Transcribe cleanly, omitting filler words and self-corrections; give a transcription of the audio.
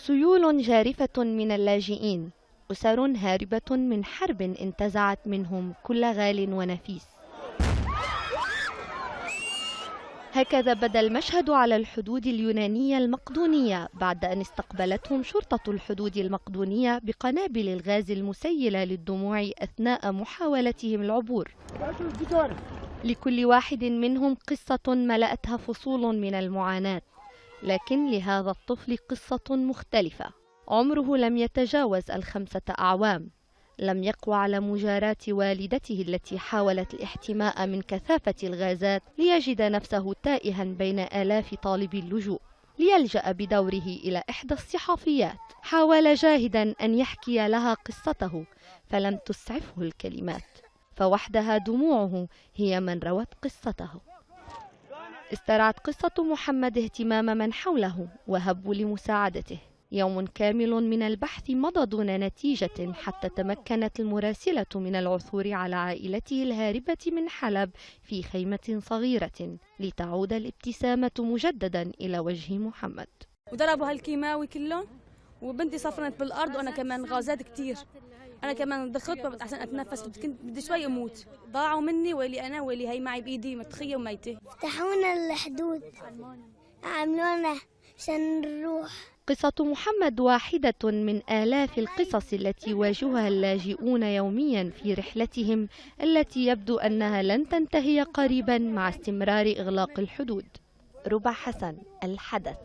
سيول جارفة من اللاجئين، أسر هاربة من حرب انتزعت منهم كل غال ونفيس. هكذا بدا المشهد على الحدود اليونانية المقدونية بعد أن استقبلتهم شرطة الحدود المقدونية بقنابل الغاز المسيلة للدموع أثناء محاولتهم العبور. لكل واحد منهم قصة ملأتها فصول من المعاناة، لكن لهذا الطفل قصة مختلفة. عمره لم يتجاوز 5 أعوام. لم يقوى على مجاراة والدته التي حاولت الاحتماء من كثافة الغازات ليجد نفسه تائها بين آلاف طالبي اللجوء، ليلجأ بدوره إلى إحدى الصحفيات. حاول جاهدا أن يحكي لها قصته، فلم تسعفه الكلمات، فوحدها دموعه هي من روت قصته. استرعت قصة محمد اهتمام من حوله وهبوا لمساعدته. يوم كامل من البحث مضى دون نتيجة حتى تمكنت المراسلة من العثور على عائلته الهاربة من حلب في خيمة صغيرة، لتعود الابتسامة مجددا إلى وجه محمد. وضربوا هالكيماوي كلهم وبنتي صفرت بالأرض، وأنا كمان غازات كتير. أنا كمان ضغط عشان أتنفس، كنت بدي شوي أموت. ضاعوا مني، ويلي أنا ويلي هي معي بإيدي متخية وميتة. فتحونا الحدود، عملونا عشان نروح. قصة محمد واحدة من آلاف القصص التي يواجهها اللاجئون يوميا في رحلتهم التي يبدو أنها لن تنتهي قريبا مع استمرار إغلاق الحدود. ربى حسن، الحدث.